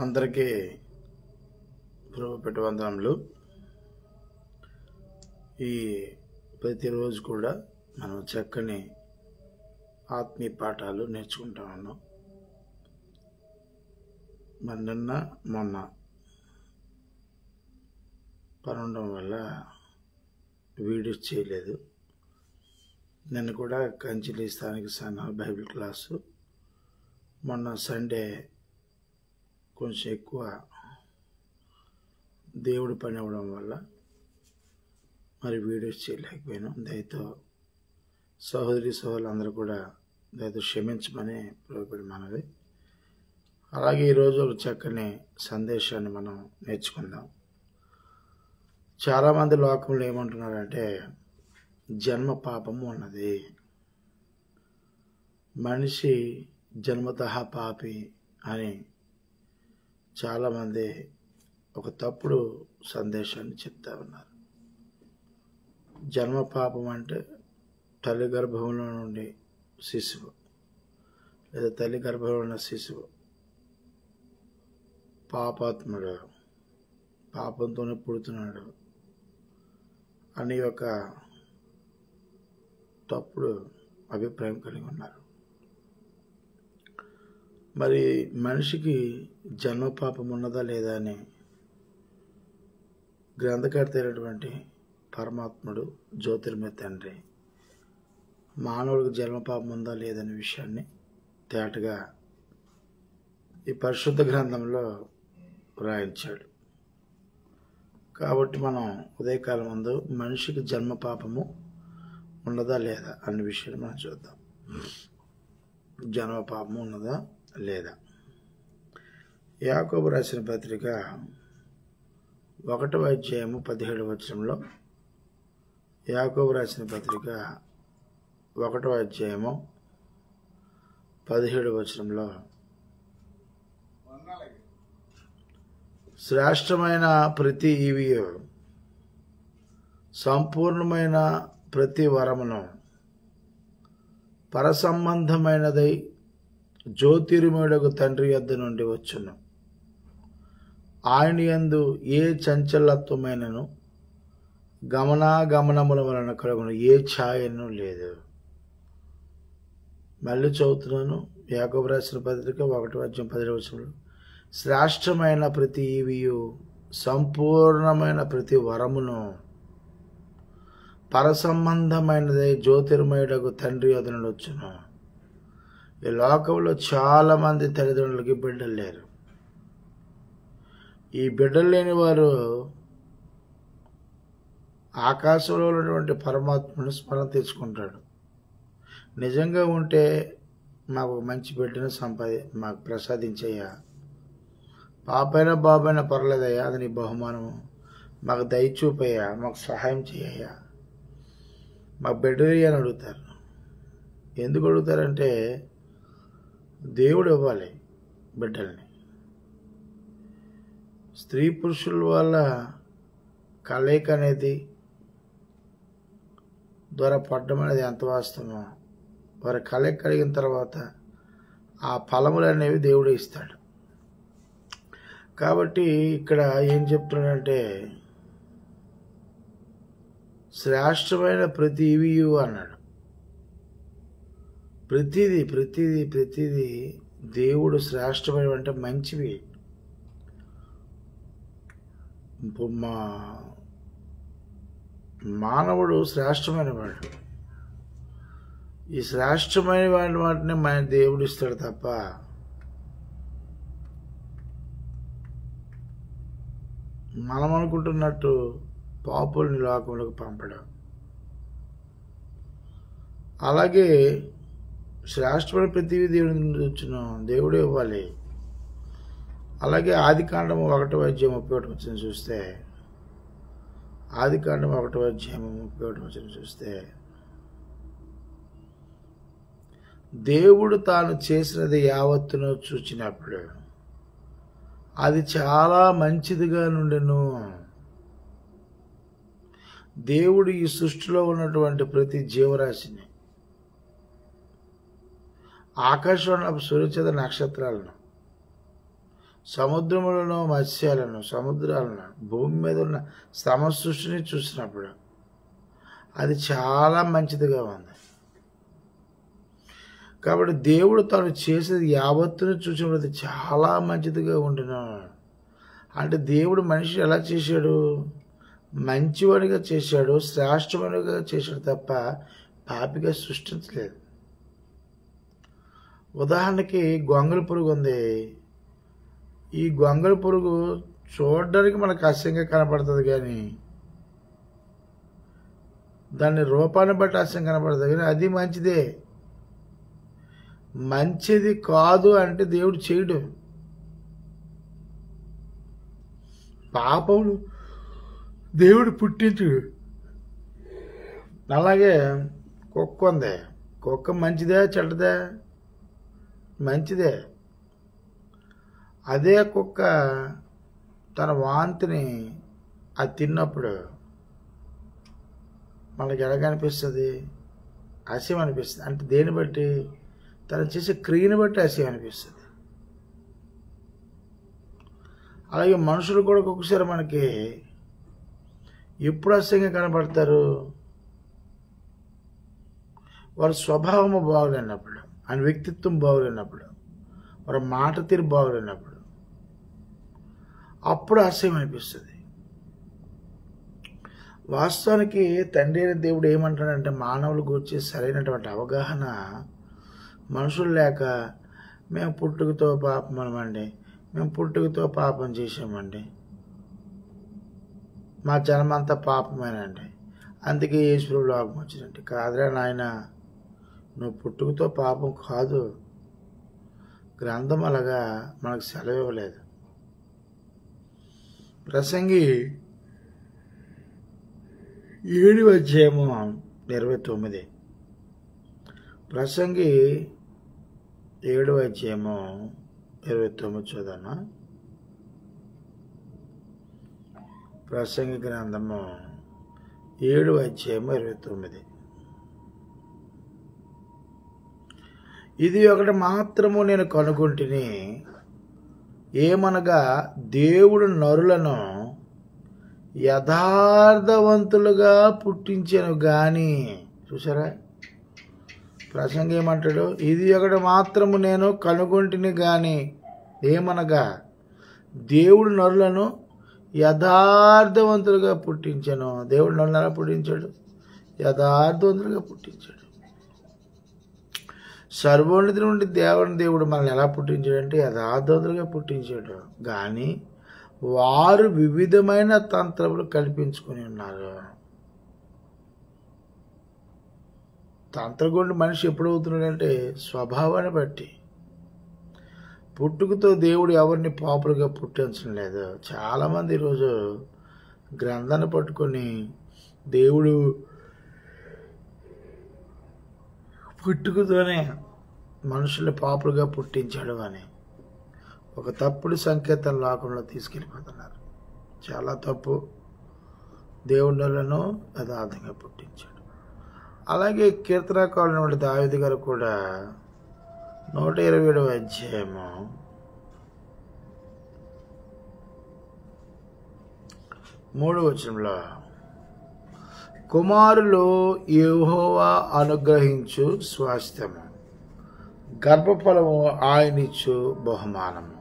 అందరికీ ప్రభుపేట వందనములు. ఈ ప్రతిరోజు కూడా మనం చక్కని ఆత్మీయ పాఠాలు నేర్చుకుంటా ఉన్నాం. మరి నిన్న మొన్న పని ఉండడం వల్ల వీడియోస్ చేయలేదు. నిన్న కూడా కంచిలి స్థానిక స్థానాలు బైబిల్ క్లాసు, మొన్న సండే కొంచెం ఎక్కువ దేవుడి పని అవ్వడం వల్ల మరి వీడియోస్ చేయలేకపోయాను. దయతో సహోదరి సహోదరులు అందరూ కూడా దయతో క్షమించమని ప్రభుపడి మనవి. అలాగే ఈరోజు ఒక చక్కని సందేశాన్ని మనం నేర్చుకుందాం. చాలామంది లోకంలో ఏమంటున్నారంటే జన్మ పాపము ఉన్నది, మనిషి జన్మతః పాపి అని చాలామంది ఒక తప్పుడు సందేశాన్ని చెప్తా ఉన్నారు. జన్మ పాపం అంటే తల్లి గర్భంలో నుండి శిశువు లేదా తల్లి గర్భంలో ఉన్న శిశువు పాపాత్ముడు, పాపంతోనే పుడుతున్నాడు అని ఒక తప్పుడు అభిప్రాయం కలిగి ఉన్నారు. మరి మనిషికి జన్మ పాపం ఉన్నదా లేదా అని గ్రంథకర్త అయినటువంటి పరమాత్ముడు జ్యోతిర్మయ తండ్రి మానవుడికి జన్మ పాపం ఉందా లేదనే విషయాన్ని తేటగా ఈ పరిశుద్ధ గ్రంథంలో రాయించాడు. కాబట్టి మనం ఉదయకాలం ముందు మనిషికి జన్మ పాపము ఉన్నదా లేదా అనే విషయాన్ని మనం చూద్దాం. జన్మ పాపము ఉన్నదా లేదా? యాకోబు రాసిన పత్రిక 1వ అధ్యాయము 17వ వచనంలో, యాకోబు రాసిన పత్రిక 1వ అధ్యాయము 17వ వచనంలో, శ్రేష్టమైన ప్రతి ఈవియు సంపూర్ణమైన ప్రతి వరమును పరసంబంధమైనదై జ్యోతిర్మయుడగు తండ్రి యొద్ద నుండి వచ్చును. ఆయన యందు ఏ చంచలత్వమైనను గమనాగమనముల వలన కలుగును ఏ ఛాయను లేదు. మళ్ళీ చదువుతున్నాను. యాకోబు రాసిన పత్రిక 1వ అధ్యాయం 10వ వచనంలో, శ్రేష్టమైన ప్రతి ఈవియు సంపూర్ణమైన ప్రతి వరమును పరసంబంధమైనదై జ్యోతిర్మయుడగు తండ్రి యొద్ద నుండి వచ్చును. ఈ లోకంలో చాలామంది తల్లిదండ్రులకి బిడ్డలు లేరు. ఈ బిడ్డలు లేని వారు ఆకాశంలో ఉన్నటువంటి పరమాత్మను స్మరణ తెచ్చుకుంటాడు. నిజంగా ఉంటే మాకు మంచి బిడ్డను మాకు ప్రసాదించయ్యా, పాపైనా బాబైనా పర్లేదయ్యా, అది నీ బహుమానము, మాకు దయచూపయ్యా, మాకు సహాయం చేయయ్యా, మాకు బిడ్డలు అని అడుగుతారు. ఎందుకు అడుగుతారంటే దేవుడు ఇవ్వాలి బిడ్డల్ని. స్త్రీ పురుషుల వల్ల కలయిక అనేది ద్వారా పడ్డం అనేది ఎంత వాస్తవమో, వారి కలయిక కలిగిన తర్వాత ఆ ఫలములు అనేవి దేవుడు ఇస్తాడు. కాబట్టి ఇక్కడ ఏం చెప్తున్నాడంటే శ్రేష్టమైన ప్రతి ఇవియు అన్నాడు. ప్రతిదీ దేవుడు శ్రేష్టమైన అంటే మంచివి. మానవుడు శ్రేష్టమైన వాడు. ఈ శ్రేష్టమైన వాటిని మన దేవుడు ఇస్తాడు తప్ప మనం అనుకుంటున్నట్టు పాపుల్ని లోకంలోకి పంపడం. అలాగే శ్రేష్టమైన ప్రతివి దేవుడి నుండి వచ్చిన దేవుడే ఇవ్వాలి. అలాగే ఆదికాండము 1వ అధ్యాయం 31వ వచనం చూస్తే, ఆదికాండము 1వ అధ్యాయం 31వ వచనం చూస్తే, దేవుడు తాను చేసినది యావత్తును చూచినప్పుడు అది చాలా మంచిదిగా నుండెను. దేవుడు ఈ సృష్టిలో ఉన్నటువంటి ప్రతి జీవరాశిని, ఆకాశంలో సూర్యచంద్ర నక్షత్రాలను, సముద్రములను, మత్స్యాలను, సముద్రాలను, భూమి మీద ఉన్న సమసృష్టిని చూసినప్పుడు అది చాలా మంచిదిగా ఉంది. కాబట్టి దేవుడు తాను చేసేది యావత్తును చూసినప్పుడు చాలా మంచిదిగా ఉంటున్నాను. అంటే దేవుడు మనిషి ఎలా చేశాడు? మంచివాడిగా చేశాడు, శ్రేష్టవాడిగా చేశాడు తప్ప పాపిగా సృష్టించలేదు. ఉదాహరణకి గొంగళి పురుగు ఉంది. ఈ గొంగళి పురుగు చూడడానికి మనకు అసహ్యంగా కనపడుతుంది, కానీ దాని రూపాన్ని బట్టి అసహ్యం కనపడుతుంది, కానీ అది మంచిదే. మంచిది కాదు అంటే దేవుడు చేయడు. పాపములు దేవుడు పుట్టించుడు. అలాగే కుక్క ఉంది. కుక్క మంచిదే చెడ్డదే? మంచిదే. అదే కుక్క తన వాంతిని అది తిన్నప్పుడు మనకి ఎలాగ అనిపిస్తుంది? అసహ్యం అనిపిస్తుంది. అంటే దేన్ని బట్టి? తను చేసే క్రియని బట్టి అసహ్యం అనిపిస్తుంది. అలాగే మనుషులు కూడా ఒక్కొక్కసారి మనకి ఎప్పుడు అసహ్యంగా కనబడతారు? వారి స్వభావము బాగులేనప్పుడు, ఆయన వ్యక్తిత్వం బాగులేనప్పుడు, వారి మాట తీరు బాగులేనప్పుడు అప్పుడు అసహ్యం అనిపిస్తుంది. వాస్తవానికి తండ్రి అయిన దేవుడు ఏమంటాడంటే, మానవులకు వచ్చే సరైనటువంటి అవగాహన మనుషులు లేక మేము పుట్టుకతో పాపమనమండి, మేము పుట్టుకతో పాపం చేసామండి, మా జన్మంతా పాపమేనండి, అందుకే యేసు లోకం వచ్చిందండి. కాదురా నాయన, నువ్వు పుట్టుకతో పాపం కాదు. గ్రంథం అలాగా మనకు సెలవు ఇవ్వలేదు. ప్రసంగి 7:29. ప్రసంగి 7:29 చూద్దామా? ప్రసంగి గ్రంథము 7:29. ఇది ఒకటి మాత్రము నేను కనుగొంటిని, ఏమనగా దేవుడు నరులను యథార్థవంతులుగా పుట్టించెను గాని. చూసారా? ప్రసంగి ఏమంటాడు? ఇది ఒకటి మాత్రము నేను కనుగొంటిని గాని, ఏమనగా దేవుడు నరులను యథార్థవంతులుగా పుట్టించెను. దేవుడు నరులను ఎలా పుట్టించాడు? యథార్థవంతులుగా పుట్టించాడు. సర్వోన్నతి నుండి దేవుడు మనల్ని ఎలా పుట్టించాడంటే యథార్థవంతులుగా పుట్టించాడు. కానీ వారు వివిధమైన తంత్రములు కల్పించుకొని ఉన్నారు. తంత్రగుండు మనిషి ఎప్పుడవుతున్నాడంటే స్వభావాన్ని బట్టి. పుట్టుకతో దేవుడు ఎవరిని పాపులుగా పుట్టించడం లేదు. చాలామంది ఈరోజు గ్రంథాన్ని పట్టుకొని దేవుడు పుట్టుకతోనే మనుషుల్ని పాపులుగా పుట్టించాడు అని ఒక తప్పుడు సంకేతం లోకంలో తీసుకెళ్ళిపోతున్నారు. చాలా తప్పు. దేవుళ్ళను యథార్థంగా పుట్టించాడు. అలాగే కీర్తనకారుడు దావీదు గారు కూడా 127వ అధ్యాయము 3వ వచనంలో, కుమారులు యెహోవా అనుగ్రహించు స్వాస్థ్యము, గర్భఫలము ఆయనిచ్చు బహుమానము.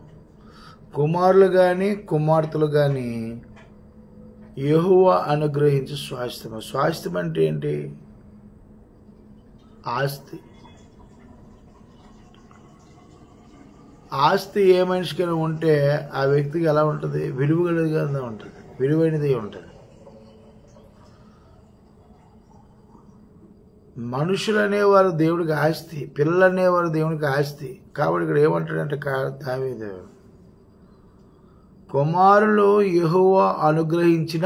కుమారులు కానీ కుమార్తెలు కానీ యెహోవా అనుగ్రహించు స్వాస్థ్యము. స్వాస్థ్యం అంటే ఏంటి? ఆస్తి. ఆస్తి ఏ మనిషికైనా ఉంటే ఆ వ్యక్తికి ఎలా ఉంటుంది? విలువగలదిగా ఉంటుంది, విలువైనది ఉంటుంది. మనుషులు అనేవారు దేవుడికి ఆస్తి, పిల్లలు అనేవారు దేవునికి ఆస్తి. కాబట్టి ఇక్కడ ఏమంటాడంటే దావీదు, కుమారులు యెహోవా అనుగ్రహించిన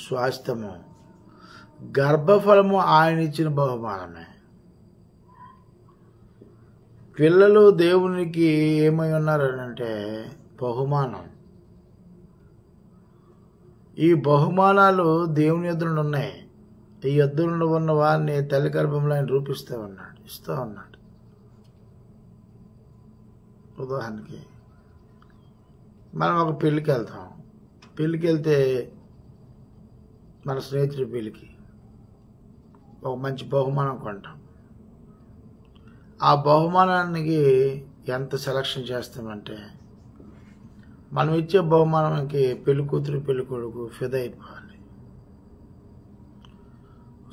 స్వాస్థ్యము, గర్భఫలము ఆయన ఇచ్చిన బహుమానమే. పిల్లలు దేవునికి ఏమై ఉన్నారనంటే బహుమానం. ఈ బహుమానాలు దేవుని ఎదురు ఉన్నాయి. ఈ ఎద్దులు ఉన్న వారిని తల్లి గర్భంలో ఆయన ఇస్తూ ఉన్నాడు. ఉదాహరణకి మనం ఒక పెళ్ళికి వెళ్తాం. పెళ్ళికి వెళ్తే మన స్నేహితుడి పెళ్ళికి ఒక మంచి బహుమానం కొంటాం. ఆ బహుమానానికి ఎంత సెలక్షన్ చేస్తామంటే మనం ఇచ్చే బహుమానానికి పెళ్లి కూతురు పెళ్లి కొడుకు ఫిదా అయిపోవాలి.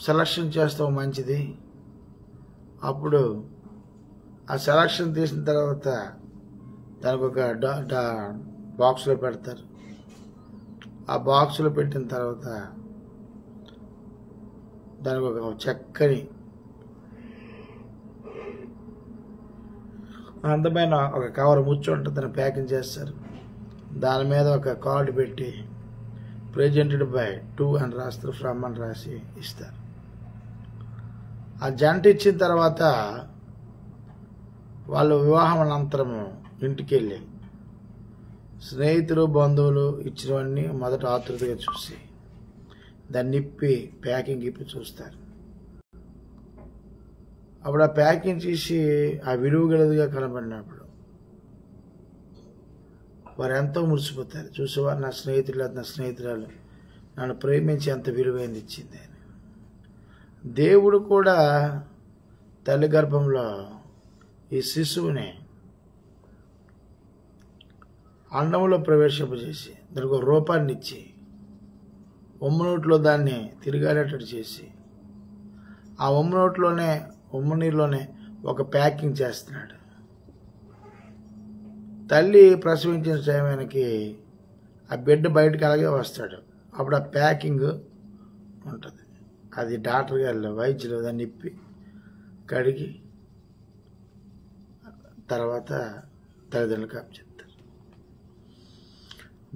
సెలక్షన్ చేస్తాం మంచిది. అప్పుడు ఆ సెలక్షన్ తీసిన తర్వాత దానికి ఒక బాక్స్లో పెడతారు. ఆ బాక్స్లో పెట్టిన తర్వాత దానికి ఒక చక్కని అందమైన ఒక కవర్ ముచ్చి ఉంటుంది, దాన్ని ప్యాకింగ్ చేస్తారు. దాని మీద ఒక కార్డు పెట్టి ప్రెజెంటెడ్ బై టు అని రాస్తారు, ఫ్రమ్ అని రాసి ఇస్తారు. ఆ జంట ఇచ్చిన తర్వాత వాళ్ళు వివాహం అనంతరము ఇంటికి వెళ్ళి స్నేహితులు బంధువులు ఇచ్చినవన్నీ మొదట ఆతృతగా చూసి దాన్ని ఇప్పి ప్యాకింగ్ ఇప్పి చూస్తారు. అప్పుడు ఆ ప్యాకింగ్ చేసి ఆ విలువ గలదిగా కనబడినప్పుడు వారు ఎంతో మురిసిపోతారు. చూసేవారు నా స్నేహితులు నా స్నేహితురాలు నన్ను ప్రేమించి ఎంత విలువైంది ఇచ్చింది అని. దేవుడు కూడా తల్లి గర్భంలో ఈ శిశువుని అండంలో ప్రవేశింపజేసి దానికి ఒక రూపాన్ని ఇచ్చి ఉమ్మనోట్లో దాన్ని తిరిగాడేటట్టు చేసి ఆ ఉమ్మనీరులోనే ఒక ప్యాకింగ్ చేస్తున్నాడు. తల్లి ప్రసవించిన సమయానికి ఆ బిడ్డ బయటకు అలాగే వస్తాడు. అప్పుడు ఆ ప్యాకింగ్ ఉంటుంది. అది డాక్టర్ గారు వైద్యులు దాన్ని ఇప్పి కడిగి తర్వాత తల్లిదండ్రులకు అప్పచెప్తారు.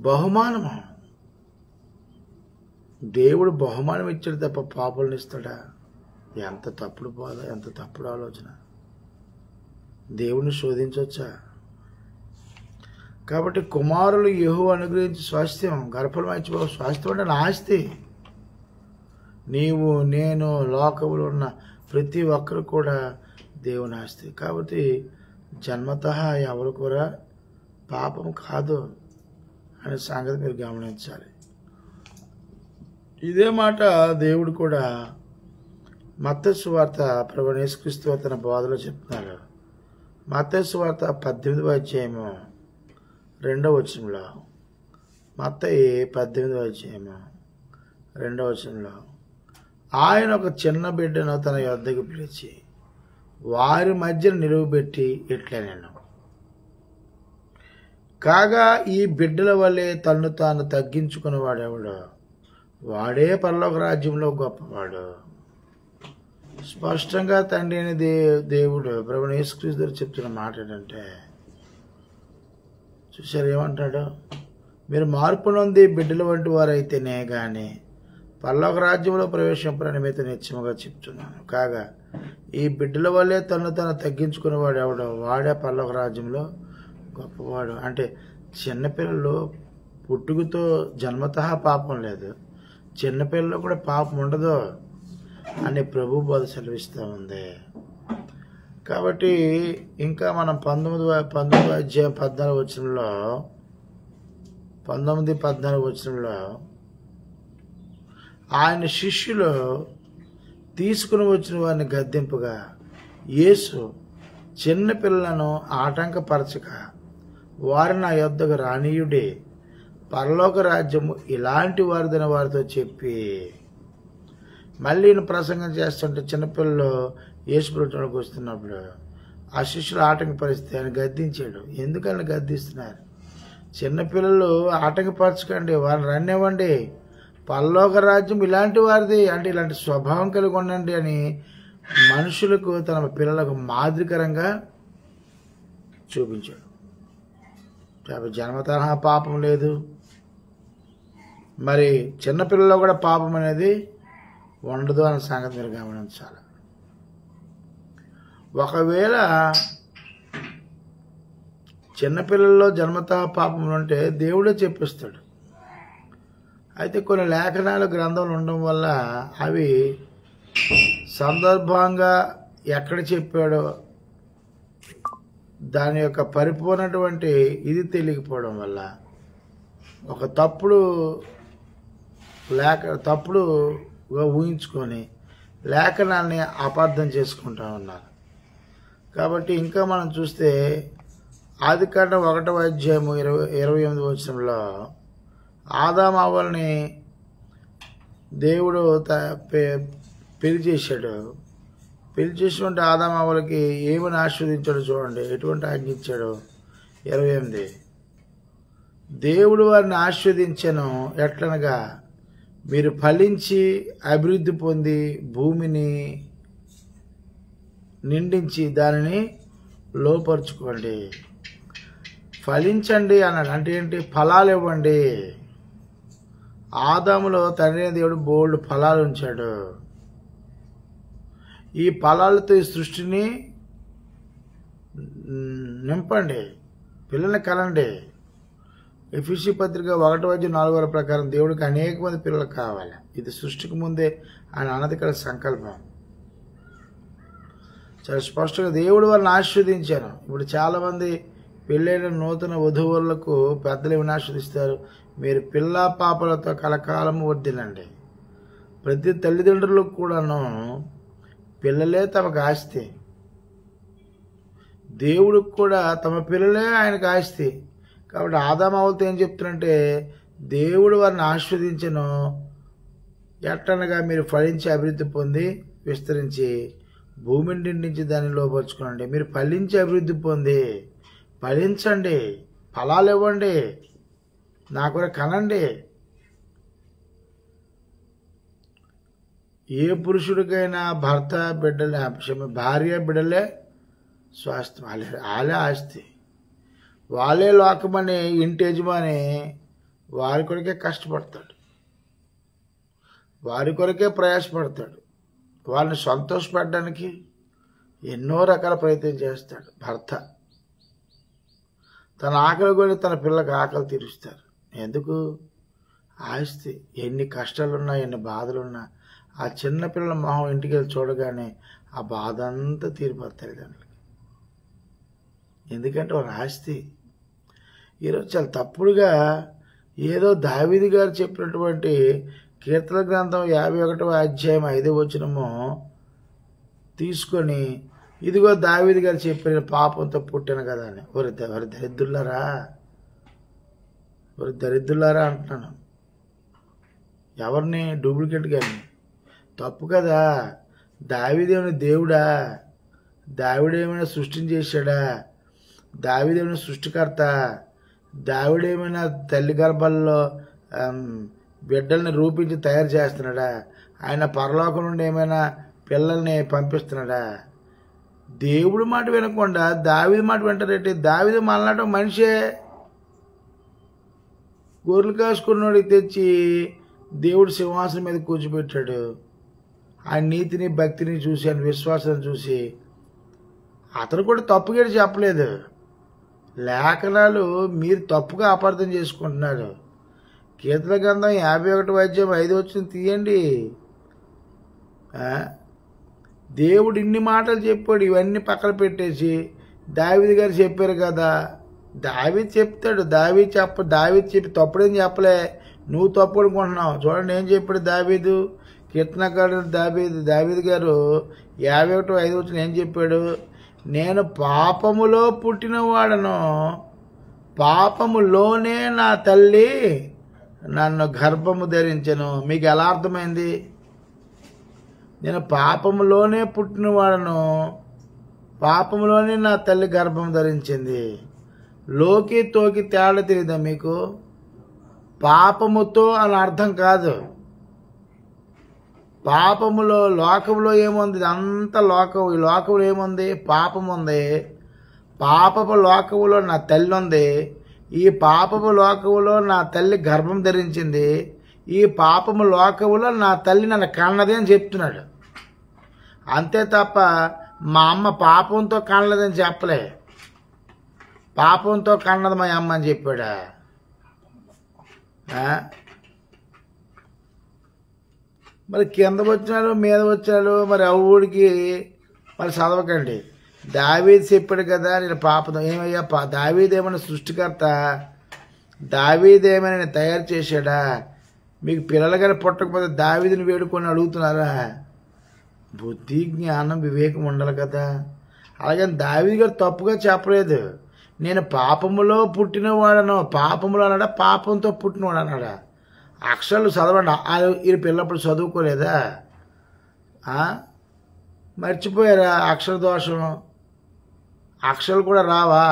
బహుమానము దేవుడు బహుమానం ఇచ్చాడు తప్ప పాపలను ఇస్తాడా? ఎంత తప్పుడు బాధ, ఎంత తప్పుడు ఆలోచన. దేవుని శోధించవచ్చా? కాబట్టి కుమారులు యెహోవా అనుగ్రహించి స్వాస్థ్యం గర్భఫలమిచ్చు. స్వాస్థ్యం అంటే నా ఆస్తి. నీవు నేను లోకములో ఉన్న ప్రతి ఒక్కరు కూడా దేవుని ఆస్తి. కాబట్టి జన్మతః ఎవరు కూడా పాపం కాదు అనే సంగతి మీరు గమనించాలి. ఇదే మాట దేవుడు కూడా మత్తయి సువార్త ప్రభువైన యేసుక్రీస్తు తన బోధలో చెప్తున్నారు. మత్తయి సువార్త 18వ అధ్యాయము 2వ వచనంలో, మత్తయి 18వ అధ్యాయము 2వ వచనంలో, ఆయన ఒక చిన్న బిడ్డను తన యొద్దకు పిలిచి వారి మధ్య నిలువబెట్టి ఇట్లనెను, కాగా ఈ బిడ్డల వలె తన్ను తాను తగ్గించుకున్నవాడెవడో వాడే పరలోక రాజ్యంలో గొప్పవాడు. స్పష్టంగా తండ్రి అయిన దేవుడు ప్రభువైన యేసుక్రీస్తు గారు చెప్తున్న మాట ఏంటంటే, చూసారు ఏమంటాడు? మీరు మార్పు నొంది బిడ్డల వంటి వారైతేనే కానీ పరలోక రాజ్యంలో ప్రవేశింపరని మీతో నిశ్చయముగా చెప్తున్నాను. కాగా ఈ బిడ్డల వల్లే తను తను తగ్గించుకునేవాడు ఎవడో వాడే పరలోక రాజ్యంలో గొప్పవాడు. అంటే చిన్నపిల్లలు పుట్టుకతో జన్మతః పాపం లేదు, చిన్నపిల్లలు కూడా పాపం ఉండదు అని ప్రభు బోధ సెలవిస్తూ ఉంది. కాబట్టి ఇంకా మనం 19వ అధ్యాయం 14వ వచనంలో 19-14 వచనంలో ఆయన శిష్యులు తీసుకుని వచ్చిన వారిని గద్దింపుగా యేసు చిన్నపిల్లలను ఆటంకపరచక వారిని నా యొద్దకు రానీయుడే, పరలోక రాజ్యము ఇలాంటి వారిదని వారితో చెప్పి, మళ్ళీ ఈయన ప్రసంగం చేస్తుంటే చిన్నపిల్లలు యేసు ప్రభువుకి వస్తున్నప్పుడు ఆ శిష్యులు ఆటంకపరిస్తే ఆయన గద్దించాడు. ఎందుకని గద్దిస్తున్నారు? చిన్నపిల్లలు ఆటంకపరచకండి, వారిని రన్నివ్వండి, పరలోక రాజ్యం ఇలాంటి వారిది, అంటే ఇలాంటి స్వభావం కలిగి ఉండండి అని మనుషులకు తన పిల్లలకు మాదిరికరంగా చూపించాడు. జన్మతః పాపం లేదు, మరి చిన్నపిల్లల్లో కూడా పాపం అనేది ఉండదు అనే సంగతి మీరు గమనించాలి. ఒకవేళ చిన్నపిల్లల్లో జన్మతః పాపం ఉంటే దేవుడే చెప్పిస్తాడు. అయితే కొన్ని లేఖనాలు గ్రంథాలు ఉండడం వల్ల అవి సందర్భంగా ఎక్కడ చెప్పాడో దాని యొక్క పరిపూర్ణటువంటి ఇది తెలియకపోవడం వల్ల ఒక తప్పుడుగా ఊహించుకొని లేఖనాన్ని అపార్థం చేసుకుంటా ఉన్నారు. కాబట్టి ఇంకా మనం చూస్తే ఆదికాండం 1వ అధ్యాయము 28వ వచనంలో ఆదాము అవ్వల్ని దేవుడు పెళ్లి చేశాడు. పెళ్లి చేసినటువంటి ఆదాము అవ్వలకి ఏమని ఆశీర్వదించాడు చూడండి, ఎటువంటి ఆజ్ఞ ఇచ్చాడు. 28 దేవుడు వారిని ఆశీర్వదించెను ఎట్లనగా మీరు ఫలించి అభివృద్ధి పొంది భూమిని నిండించి దానిని లోపరుచుకోండి. ఫలించండి అన్నాడు. అంటే ఏంటి? ఫలాలు ఇవ్వండి. ఆదాములో తండ్రి దేవుడు బోల్డ్ ఫలాలు ఉంచాడు. ఈ ఫలాలతో ఈ సృష్టిని నింపండి, పిల్లల్ని కనండి. ఎఫెసీ పత్రిక 1:4 ప్రకారం దేవుడికి అనేక మంది పిల్లలు కావాలి. ఇది సృష్టికి ముందే ఆయన అనధికార సంకల్పం. చాలా స్పష్టంగా దేవుడు వారిని ఆశీర్వదించాను. ఇప్పుడు చాలామంది పెళ్ళైన నూతన వధువులకు పెద్దలు ఏమైనా ఆశీర్దిస్తారు, మీరు పిల్ల పాపలతో కలకాలము వర్ధిల్లండి. ప్రతి తల్లిదండ్రులకు కూడాను పిల్లలే తమకు ఆస్తి. దేవుడికి కూడా తమ పిల్లలే ఆయనకు ఆస్తి. కాబట్టి ఆదాము అవ్వలతో ఏం చెప్తున్నారంటే, దేవుడు వారిని ఆశీర్వదించను ఎట్టనగా మీరు ఫలించి అభివృద్ధి పొంది విస్తరించి భూమిని నిండించి దాన్ని లోపరుచుకోండి. మీరు ఫలించి అభివృద్ధి పొంది ఫలించండి, ఫలాలు ఇవ్వండి, నా కూడా కనండి. ఏ పురుషుడికైనా భర్త బిడ్డలే భార్య బిడ్డలే స్వాస్థ్యం, వాళ్ళే ఆస్తి, వాళ్ళే లోకమని ఇంటి యజమాని వారి కొరకే కష్టపడతాడు, వారి కొరకే ప్రయాసపడతాడు. వాళ్ళని సంతోషపెట్టడానికి ఎన్నో రకాల ప్రయత్నం చేస్తాడు. భర్త తన ఆకలి కొని తన పిల్లలకు ఆకలి తీరుస్తారు. ఎందుకు? ఆస్తి. ఎన్ని కష్టాలున్నా ఎన్ని బాధలున్నా ఆ చిన్నపిల్లల మొహం ఇంటికి వెళ్ళి చూడగానే ఆ బాధ అంతా తీరిపోతాయి దానికి. ఎందుకంటే వారి ఆస్తి. ఈరోజు చాలా తప్పుడుగా ఏదో దావీదు గారు చెప్పినటువంటి కీర్తన గ్రంథం 51వ అధ్యాయం 5వ వచనము తీసుకొని ఇదిగో దావీదు గారు చెప్పిన పాపంతో పుట్టాను కదా అని వారి దరిద్రులారా అంటున్నాను. ఎవరిని? డూప్లికేట్ గారిని. తప్పు కదా. దావీదేమైనా దేవుడా? దావీడేమైనా సృష్టిని చేశాడా? దావీదేమైనా సృష్టికర్త? దావీడేమైనా తల్లి గర్భాల్లో బిడ్డల్ని రూపించి తయారు చేస్తున్నాడా? ఆయన పరలోకం నుండి ఏమైనా పిల్లల్ని పంపిస్తున్నాడా? దేవుడి మాట వినకుండా దావీదు మాట వింటారేంటి? దావీదు మళ్ళాట మనిషే. గొర్రెలు కాసుకున్నోడికి తెచ్చి దేవుడు సింహాసనం మీద కూర్చోబెట్టాడు. ఆయన నీతిని భక్తిని చూసి ఆయన విశ్వాసాన్ని చూసి అతను కూడా తప్పుగా చెప్పలేదు. లేఖనాలు మీరు తప్పుగా అపార్థం చేసుకుంటున్నారు. కీర్తన గ్రంథం 51వ అధ్యాయం 5వ వచనం తీయండి. దేవుడు ఇన్ని మాటలు చెప్పాడు, ఇవన్నీ పక్కన పెట్టేసి దావీదు గారు చెప్పారు కదా. దావీదు చెప్తాడు, దావీదు చెప్పి తప్పుడేం చెప్పలే, నువ్వు తప్పు అనుకుంటున్నావు. చూడండి ఏం చెప్పాడు దావీదు. కీర్తనకారుడు దావీదు గారు 51వ 5వ వచనం ఏం చెప్పాడు? నేను పాపములో పుట్టినవాడను, పాపములోనే నా తల్లి నన్ను గర్భము ధరించెను. మీకు ఎలా అర్థమైంది? నేను పాపములోనే పుట్టినవాడను, పాపములోనే నా తల్లి గర్భం ధరించింది. లోకి తోకి తేడా తెలియదా మీకు? పాపముతో అని అర్థం కాదు. పాపములో లోకంలో ఏముంది? అంత లోకం. ఈ లోకంలో ఏముంది? పాపం ఉంది. పాపపు లోకములో నా తల్లి ఉంది. ఈ పాపపు లోకములో నా తల్లి గర్భం ధరించింది. ఈ పాపము లోకములో నా తల్లి నన్ను కన్నది అని చెప్తున్నాడు. అంతే తప్ప మా అమ్మ పాపంతో కనలేదని చెప్పలే. పాపంతో కన్నది మా అమ్మ అని చెప్పాడా? మరి కింద వచ్చినాడు మీద వచ్చినాడు, మరి ఊడికి మరి చదవకండి. దావీదు చెప్పాడు కదా నేను పాపతో. ఏమయ్యా దావీదు ఏమన్నా సృష్టికర్త? దావీదేమైనా తయారు చేశాడా? మీకు పిల్లలుగానే పుట్టకపోతే దావీదుని వేడుకొని అడుగుతున్నారా? బుద్ధి, జ్ఞానం, వివేకం ఉండాలి కదా. అలాగని దావీదు గారు తప్పుగా చెప్పలేదు. నేను పాపములో పుట్టినవాడను. పాపములో అన్నాడా? పాపంతో పుట్టినవాడు అన్నాడా? అక్షరాలు చదవండి. ఈ పిల్లప్పుడు చదువుకోలేదా? మర్చిపోయారా అక్షర దోషం? అక్షరాలు కూడా రావా?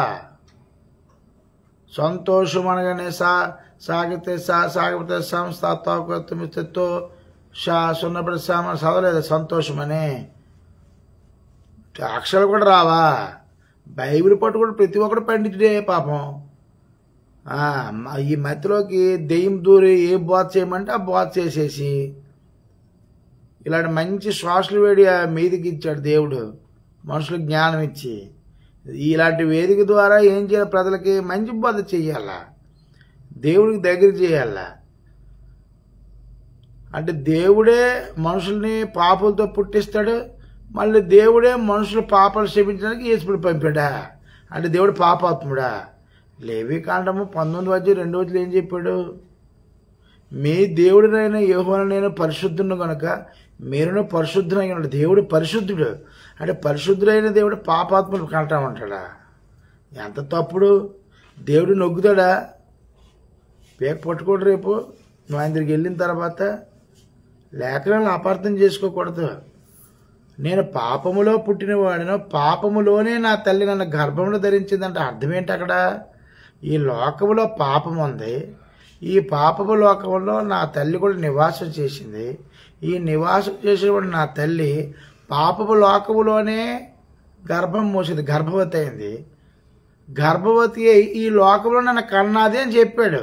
సంతోషం అనగానే సాగితే సాగితే సంస్థతో సున్నపడి చదవలేదు సంతోషం అని. అక్షరాలు కూడా రావా? బైబిల్ పట్టుకుని ప్రతి ఒక్కడు పండితుడే పాపం. ఈ మధ్యలోకి దెయ్యం దూరి ఏ బోధ చేయమంటే ఆ బోధ చేసేసి ఇలాంటి మంచి శ్వాసలు వేడి మీదికి ఇచ్చాడు దేవుడు, మనుషులకు జ్ఞానం ఇచ్చి. ఇలాంటి వేదిక ద్వారా ఏం చేయాలి? ప్రజలకి మంచి బోధ చెయ్యాలా, దేవుడికి దగ్గర చేయాలా. అంటే దేవుడే మనుషుల్ని పాపలతో పుట్టిస్తాడు, మళ్ళీ దేవుడే మనుషులు పాపాలు క్షమించడానికి యేసుని పంపాడా? అంటే దేవుడు పాపాత్ముడా? లేవికాండము 19:2 ఏం చెప్పాడు? మీ దేవుడినైనా యెహోవా నేను పరిశుద్ధుడు కనుక మీరును పరిశుద్ధులై ఉన్నాడు. దేవుడు పరిశుద్ధుడు. అంటే పరిశుద్ధుడైన దేవుడు పాపాత్ముడు కంటామంటాడా? ఎంత తప్పుడు! దేవుడు నొగ్గుతాడా? పేక పట్టుకోడు. రేపు నువ్వు ఆయన దగ్గరికి వెళ్ళిన తర్వాత లేఖనాలను అపార్థం చేసుకోకూడదు. నేను పాపములో పుట్టినవాడిను, పాపములోనే నా తల్లి నన్ను గర్భంలో ధరించిందంటే అర్థం ఏంటి? అక్కడ ఈ లోకములో పాపం ఉంది, ఈ పాపపు లోకంలో నా తల్లి కూడా నివాసం చేసింది. ఈ నివాసం చేసేవాడు నా తల్లి పాపపు లోకములోనే గర్భం మోసింది, గర్భవతి అయింది. గర్భవతి అయి ఈ లోకంలో నన్ను కన్నాది అని చెప్పాడు.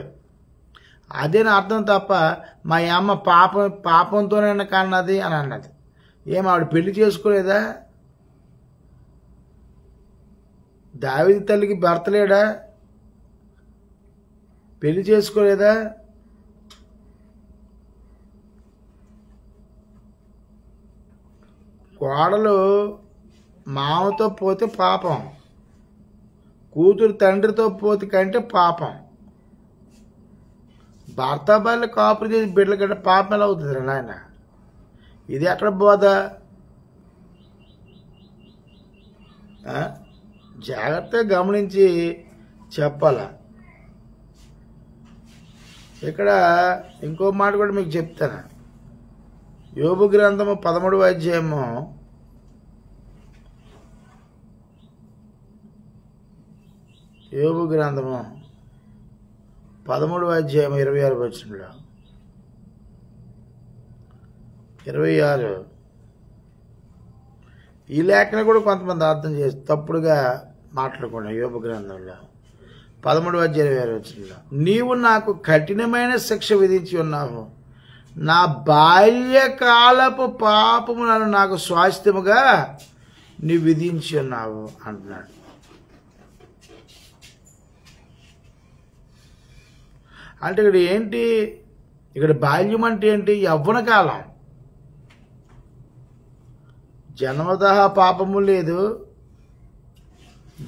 అదే నా అర్థం తప్ప మా అమ్మ పాపంతో నన్ను కన్నది అని అన్నది. ఏం ఆవిడ పెళ్లి చేసుకోలేదా? దావీదు తల్లికి భర్త లేడా? పెళ్లి చేసుకోలేదా? కోడలు మామతో పోతే పాపం, కూతురు తండ్రితో పోతే కంటే పాపం. భర్త భార్యలు కాపురు చేసి బిడ్డల కంటే పాపం ఎలా అవుతుంది రా నాయన? ఇది ఎక్కడ బోధ? జాగ్రత్తగా గమనించి చెప్పాలా. ఇక్కడ ఇంకో మాట కూడా మీకు చెప్తాను. యోబు గ్రంథము 13వ అధ్యాయము 26వ వచనంలో 26 ఈ లేఖన కూడా కొంతమంది అర్థం చేసి తప్పుడుగా మాట్లాడకుండా. యోబు గ్రంథంలో 13వ అధ్యాయం 26వ వచనంలో, నీవు నాకు కఠినమైన శిక్ష విధించి ఉన్నావు, నా బాల్యకాలపు పాపములను నాకు స్వాస్థ్యముగా నీవు విధించి ఉన్నావు అంటున్నాడు. అంటే ఇక్కడ ఏంటి? ఇక్కడ బాల్యం అంటే ఏంటి? యవ్వన కాలం. జన్మతః పాపము లేదు,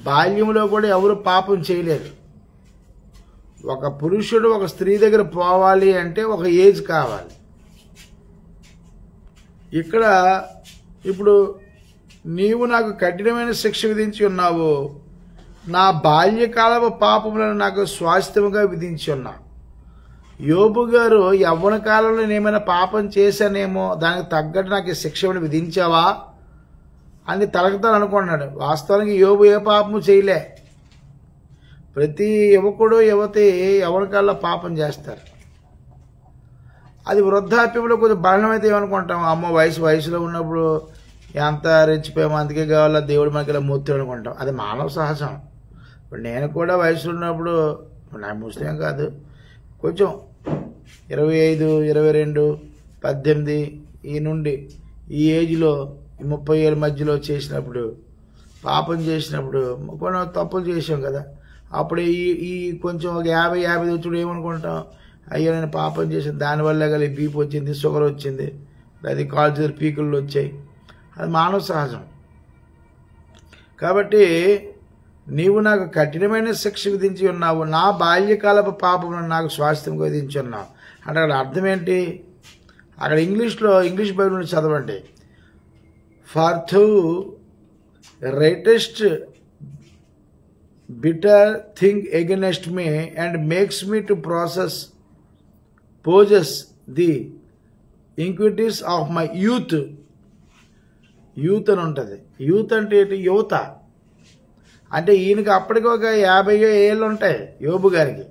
బాల్యంలో కూడా ఎవరు పాపం చేయలేరు. ఒక పురుషుడు ఒక స్త్రీ దగ్గర పోవాలి అంటే ఒక ఏజ్ కావాలి. ఇక్కడ ఇప్పుడు నీవు నాకు కఠినమైన శిక్ష విధించి ఉన్నావు, నా బాల్యకాలపు పాపములను నాకు స్వాస్థ్యముగా విధించి ఉన్నావు. యోబు గారు యవ్వన కాలంలో నేమైనా పాపం చేశానేమో, దానికి తగ్గట్టు నాకు శిక్షను విధించావా అని తలకుతాను అనుకున్నాడు. వాస్తవానికి యోబు ఏ పాపము చేయలే. ప్రతి యువకుడు యువతి యవ్వన కాలంలో పాపం చేస్తారు. అది వృద్ధాప్యంలో కొంచెం బలమైతే ఏమనుకుంటాం, అమ్మో వయసులో ఉన్నప్పుడు ఎంత రెచ్చిపోయామో అందుకే కావాలా దేవుడి మనకి ఇలా మూర్తి అనుకుంటాం. అది మానవ సహజం. ఇప్పుడు నేను కూడా వయసులో ఉన్నప్పుడు, నాకు ముస్లిం కాదు, కొంచెం 25, 22, 18 ఈ నుండి ఈ ఏజ్లో 30 ఏళ్ళ మధ్యలో చేసినప్పుడు, పాపం చేసినప్పుడు కొన్ని తప్పులు చేసాం కదా. అప్పుడు ఈ కొంచెం ఒక 50 వచ్చుడు ఏమనుకుంటాం, అయ్యో నేను పాపం చేసాను, దానివల్ల కలిగి బీపీ వచ్చింది, షుగర్ వచ్చింది, అది కాల్చర్ పీకుళ్ళు వచ్చాయి. అది మానవ సహజం. కాబట్టి నీవు నాకు కఠినమైన శిక్ష విధించి ఉన్నావు, నా బాల్యకాలపు పాపమును నాకు స్వాస్థ్యం విధించి ఉన్నావు అంటే అక్కడ అర్థం ఏంటి? అక్కడ ఇంగ్లీష్ బైబిల్ చదవండి. For thou writest bitter thing against me and makes me to possess the iniquities of my youth అని ఉంటుంది. యూత్ అంటే ఏంటి? యువత అంటే ఈయనకి అప్పటికి ఒక 50 ఏళ్ళు ఉంటాయి యోబు గారికి.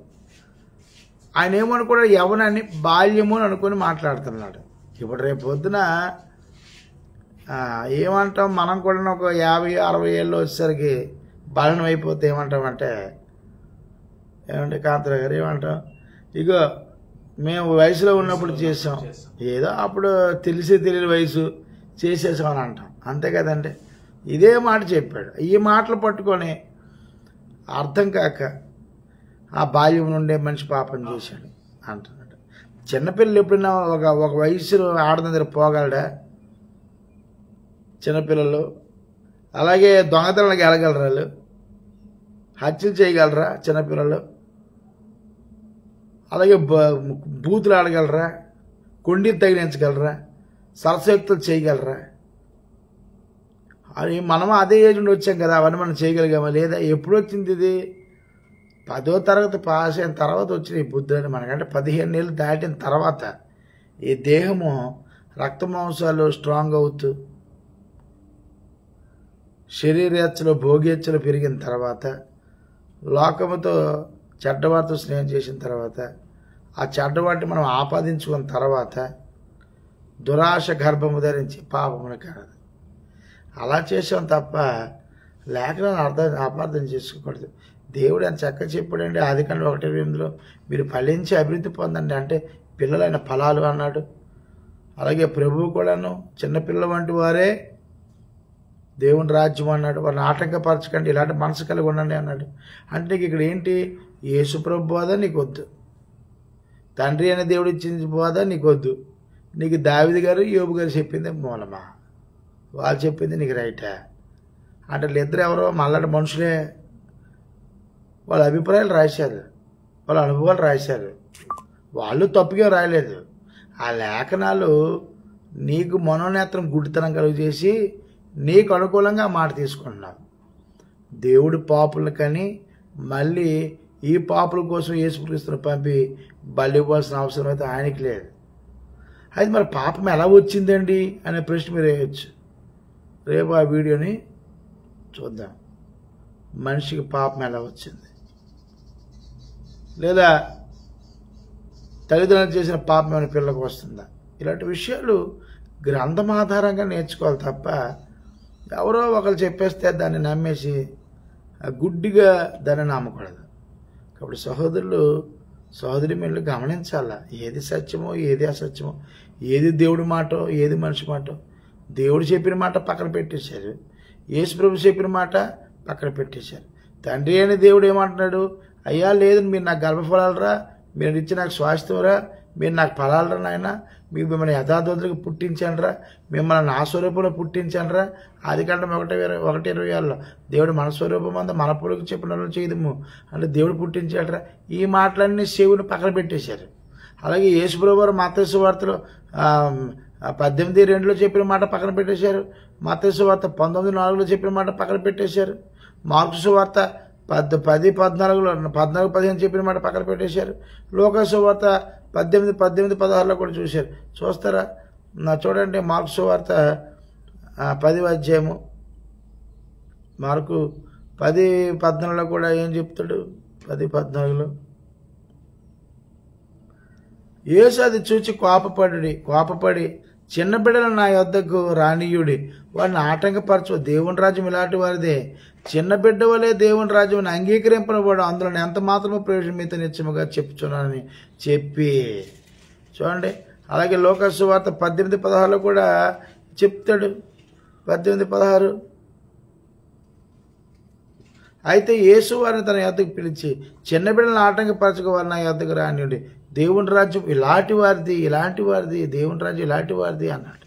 ఆయన ఏమనుకున్నాడు? యవనాన్ని బాల్యము అని అనుకుని మాట్లాడుతున్నాడు. ఇప్పుడు రేపు పొద్దున ఏమంటాం మనం కూడా ఒక 50-60 ఏళ్ళు వచ్చేసరికి బాలనం అయిపోతే ఏమంటామంటే, ఏమంటే కాంతరావు గారు ఏమంటాం, ఇగో మేము వయసులో ఉన్నప్పుడు చేసాం, ఏదో అప్పుడు తెలియని వయసు చేసేసామని అంటాం, అంతే కదండి. ఇదే మాట చెప్పాడు. ఈ మాటలు పట్టుకొని అర్థం కాక ఆ బాల్యం నుండే మనిషి పాపం చేశాడు అంటున్నాడు. చిన్నపిల్లలు ఎప్పుడైనా ఒక వయసులో ఆడదాని దగ్గర పోగలడా? చిన్నపిల్లలు అలాగే దొంగతనాలకు వెళ్ళగలరా? వాళ్ళు హత్యలు చేయగలరా చిన్నపిల్లలు? అలాగే బూతులు ఆడగలరా? కొండి తగిలించగలరా? సరసయుక్తులు చేయగలరా? అని మనం అదే ఏజ్ నుండి వచ్చాం కదా, అవన్నీ మనం చేయగలిగామా? లేదా? ఎప్పుడు వచ్చింది ఇది? 10వ తరగతి పాస్ అయిన తర్వాత వచ్చిన ఈ బుద్ధులని మనకంటే 15 ఏళ్ళు దాటిన తర్వాత ఈ దేహము రక్త మాంసాలు స్ట్రాంగ్ అవుతూ శరీరేచ్ఛలు భోగేచ్ఛలు పెరిగిన తర్వాత లోకముతో చెడ్డవాటితో స్నేహం చేసిన తర్వాత ఆ చెడ్డవాటిని మనం ఆపాదించుకున్న తర్వాత దురాశ గర్భము ధరించి పాపమును కాదు అలా చేసాం తప్ప లేఖనాన్ని అపార్థం చేసుకోకూడదు. దేవుడు అని చక్కగా చెప్పాడండి ఆదికాండం 1:8 మీరు ఫలించి అభివృద్ధి పొందండి అంటే పిల్లలైన ఫలాలు అన్నాడు. అలాగే ప్రభువు కూడాను చిన్నపిల్లల వంటి వారే దేవుని రాజ్యం అన్నాడు. వారిని ఆటంకపరచకండి, ఇలాంటి మనసు కలిగి ఉండండి అన్నాడు. అంటే ఇక్కడ ఏంటి? యేసు ప్రభు బోధ నీకు వద్దు, తండ్రి అనే దేవుడు ఇచ్చిన బోధ నీకు వద్దు, నీకు దావీదు గారు యోబు గారు చెప్పింది మూలమా, వాళ్ళు చెప్పింది నీకు రైటా అంటే వీళ్ళిద్దరు ఎవరో మళ్ళీ మనుషులే. వాళ్ళ అభిప్రాయాలు రాశారు, వాళ్ళ అనుభవాలు రాశారు, వాళ్ళు తప్పుగా రాయలేదు. ఆ లేఖనాలు నీకు మనోనేత్రం గుడ్డితనం కలుగు చేసి నీకు అనుకూలంగా మాట తీసుకుంటున్నావు. దేవుడి పాపులను కానీ మళ్ళీ ఈ పాపుల కోసం యేసుక్రీస్తును పంపి బలి ఇవ్వాల్సిన అవసరం అయితే ఆయనకి లేదు. అయితే మరి పాపం ఎలా వచ్చిందండి అనే ప్రశ్న మీరు వేయచ్చు. రేపు ఆ వీడియోని చూద్దాం. మనిషికి పాపం ఎలా వచ్చింది, లేదా తల్లిదండ్రులు చేసిన పాపం ఏమైనా పిల్లలకు వస్తుందా? ఇలాంటి విషయాలు గ్రంథం ఆధారంగా నేర్చుకోవాలి తప్ప ఎవరో ఒకరు చెప్పేస్తే దాన్ని నమ్మేసి గుడ్డిగా దాన్ని నమ్మకూడదు. కాబట్టి సహోదరి మీరు గమనించాలా, ఏది సత్యమో ఏది అసత్యమో, ఏది దేవుడి మాటో ఏది మనిషి మాటో. దేవుడు చెప్పిన మాట పక్కన పెట్టేశారు, యేసు ప్రభు చెప్పిన మాట పక్కన పెట్టేశారు. తండ్రి అనే దేవుడు ఏమంటున్నాడు? అయ్యా లేదు, మీరు నాకు గర్భఫలాలరా, మీరు ఇచ్చి నాకు స్వాస్థ్యంరా, మీరు నాకు ఫలాలరా నాయన, మీకు మిమ్మల్ని యథార్థులకు పుట్టించానరా, మిమ్మల్ని నా స్వరూపంలో పుట్టించానరా. ఆదికాండం 1:26 దేవుడు మన స్వరూపం అంతా మన పొడుగు చెప్పిన చేయదము అంటే దేవుడు పుట్టించాడరా. ఈ మాటలన్నీ శివుని పక్కన పెట్టేశారు. అలాగే యేసు ప్రభువు వారు మత్తయి సువార్తలో 18:2 చెప్పిన మాట పక్కన పెట్టేశారు. మత్తయి సువార్త 19:4 చెప్పిన మాట పక్కన పెట్టేశారు. మార్కు సువార్త 14:15 చెప్పిన మాట పక్కన పెట్టేశారు. లూకా సువార్త 18:16 కూడా చూస్తారా? చూడండి, మార్కు సువార్త 10వ అధ్యాయము మార్కు 10:14 కూడా ఏం చెప్తాడు? 10:14 యేసు అది చూచి కోపపడి చిన్న బిడ్డలు నా యొద్దకు రానీయుడి, వారిని ఆటంకపరచు, దేవుని రాజ్యం ఇలాంటి వారిదే, చిన్న బిడ్డ వలె దేవుని రాజ్యం అంగీకరింపబడు, అందులో ఎంత మాత్రమో ప్రయోజనం మీతో నిత్యముగా చెప్పుచున్నానని చెప్పి చూడండి. అలాగే లూకా సువార్త 18:16 కూడా చెప్తాడు. 18:16 అయితే యేసు వారిని తన యొద్దకు పిలిచి చిన్న బిడ్డలను ఆటంకపరచక వారిని నా యొద్దకు రానియుడి, దేవుని రాజ్యం ఇలాంటి వారిది, దేవుని రాజ్యం ఇలాంటి వారిది అన్నాడు.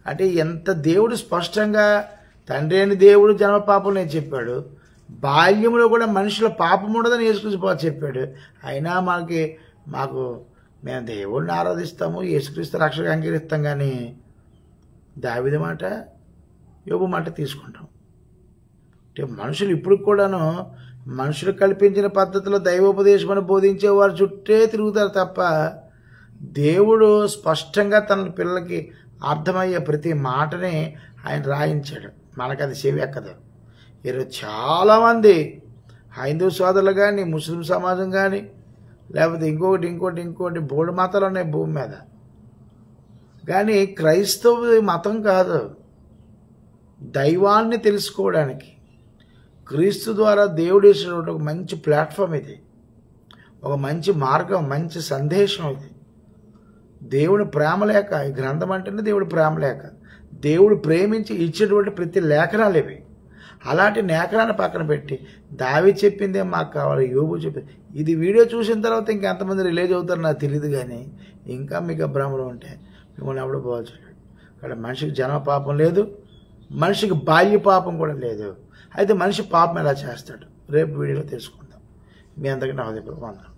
అంటే ఎంత దేవుడు స్పష్టంగా తండ్రి అని దేవుడు జన్మ పాపం నేను చెప్పాడు, బాల్యంలో కూడా మనుషుల పాపం ఉండదని యేసుక్రీస్తు చెప్పాడు. అయినా మాకు మేము దేవుడిని ఆరాధిస్తాము, యేసుక్రీస్తు రక్షకు అంగీకరిస్తాం, కానీ దావీదు మాట యోబు మాట తీసుకుంటాం. అంటే మనుషులు ఇప్పుడు కూడాను మనుషులు కల్పించిన పద్ధతిలో దైవోపదేశమని బోధించే వారి చుట్టే తిరుగుతారు తప్ప దేవుడు స్పష్టంగా తన పిల్లలకి అర్థమయ్యే ప్రతి మాటని ఆయన రాయించాడు. మనకు అది చెవి ఎక్కదు. ఈరోజు చాలామంది హైందవ సోదరులు కానీ, ముస్లిం సమాజం కానీ, లేకపోతే ఇంకోటి బోర్డు మతాలు ఉన్నాయి భూమి మీద, కానీ క్రైస్తవ మతం కాదు. దైవాన్ని తెలుసుకోవడానికి క్రీస్తు ద్వారా దేవుడు వేసినటువంటి ఒక మంచి ప్లాట్ఫామ్ ఇది, ఒక మంచి మార్గం, మంచి సందేశం ఇది. దేవుని ప్రేమ లేఖ, ఈ గ్రంథం అంటేనే దేవుడి ప్రేమ లేఖ. దేవుడు ప్రేమించి ఇచ్చేటువంటి ప్రతి లేఖనాలు ఇవి. అలాంటి లేఖనాన్ని పక్కన పెట్టి దావీదు చెప్పిందే మాకు కావాలి, యోబు చెప్పింది. ఇది వీడియో చూసిన తర్వాత ఇంకెంతమంది రిలీజ్ అవుతారో నాకు తెలియదు, కానీ ఇంకా మీకు భ్రమలు ఉంటే మిమ్మల్ని ఎవడు పోల్చలేడు. ఇక్కడ మనిషికి జన్మ పాపం లేదు, మనిషికి బాల్య పాపం కూడా లేదు. అయితే మనిషి పాపం ఎలా చేస్తాడు రేపు వీడియోలో తెలుసుకుందాం. మీ అందరికీ నా హృదయపూర్వక వందనాలు.